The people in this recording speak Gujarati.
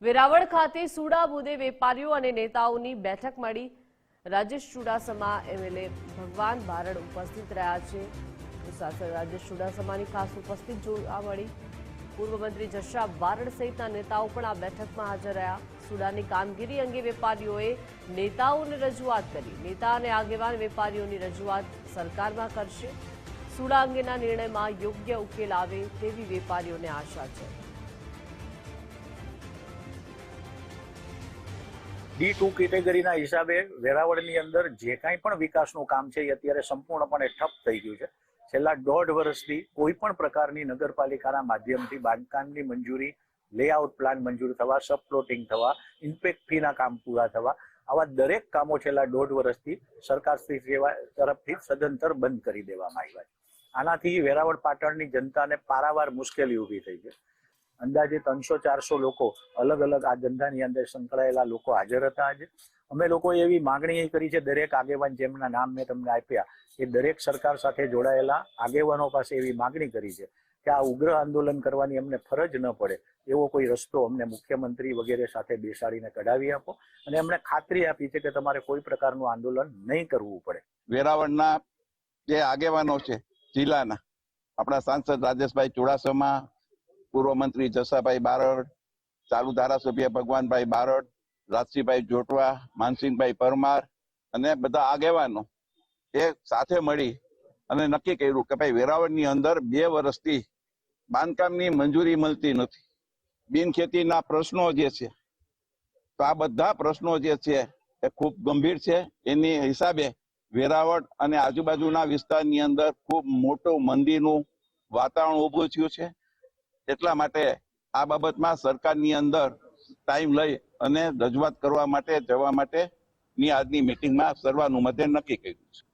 વેરાવળ ખાતે સુડા મુદ્દે વેપારીઓ અને નેતાઓની બેઠક મળી। રાજેશ ચુડાસમા એમએલએ ભગવાન બારડ ઉપસ્થિત રહ્યા છે। સાથે રાજેશ ચુડાસમાની ખાસ ઉપસ્થિત જોવા મળી। પૂર્વ મંત્રી જશા બારડ સહિતના નેતાઓ પણ આ બેઠકમાં હાજર રહ્યા। સુડાની કામગીરી અંગે વેપારીઓએ નેતાઓને રજૂઆત કરી। નેતા અને આગેવાન વેપારીઓની રજૂઆત સરકારમાં કરશે। સુડા અંગેના નિર્ણયમાં યોગ્ય ઉકેલ આવે તેવી વેપારીઓને આશા છે। D2 કેટેગરીના હિસાબે વેરાવળની અંદર જે કાંઈ પણ વિકાસનું કામ છે એ અત્યારે સંપૂર્ણપણે ઠપ થઈ ગયું છે। છેલ્લા 1.5 વર્ષથી કોઈ પણ પ્રકારની નગરપાલિકાના માધ્યમથી બાંધકામની મંજૂરી, લેઆઉટ પ્લાન મંજૂર થવા, સબ પ્લોટિંગ થવા, ઇમ્પેક્ટ ફીના કામ પૂરા થવા, આવા દરેક કામો છેલ્લા 1.5 વર્ષથી સરકારશ્રી તરફથી સદંતર બંધ કરી દેવામાં આવ્યા છે। આનાથી વેરાવળ પાટણની જનતાને પારાવાર મુશ્કેલી ઊભી થઈ છે। અંદાજે 300-400 લોકો અલગ અલગ આ ધંધાની અંદર સંકળાયેલા લોકો હાજર હતા। આજે અમે લોકોએ એવી માગણી કરી છે, દરેક આગેવાન જેમના નામ મેં તમને આપ્યા એ દરેક સરકાર સાથે જોડાયેલા આગેવાનો પાસે એવી માગણી કરી છે કે આ ઉગ્ર આંદોલન કરવાની અમને ફરજ ન પડે એવો કોઈ રસ્તો અમને મુખ્યમંત્રી વગેરે સાથે બેસાડીને કઢાવી આપો। અને એમણે ખાતરી આપી છે કે તમારે કોઈ પ્રકારનું આંદોલન નહીં કરવું પડે। વેરાવળના જે આગેવાનો છે જિલ્લાના, આપણા સાંસદ રાજેશભાઈ ચુડાસમા, પૂર્વ મંત્રી જસાભાઈ બારડ, ચાલુ ધારાસભ્ય ભગવાનભાઈ બારડ, રાજસિંહભાઈ જોટવા, માનસિંહભાઈ પરમાર અને બધા આગેવાનો એ સાથે મળી અને નક્કી કર્યું કે ભાઈ વેરાવળની અંદર 2 વર્ષથી બાંધકામની મંજૂરી મળતી નથી। બિનખેતીના પ્રશ્નો જે છે, તો આ બધા પ્રશ્નો જે છે એ ખૂબ ગંભીર છે। એની હિસાબે વેરાવળ અને આજુબાજુના વિસ્તારની અંદર ખૂબ મોટું મંદીનું વાતાવરણ ઊભું થયું છે। એટલા માટે આ બાબતમાં સરકારની અંદર ટાઈમ લઈ અને રજૂઆત કરવા માટે જવા માટેની આજની મિટિંગમાં સર્વાનુમતે નક્કી કર્યું છે।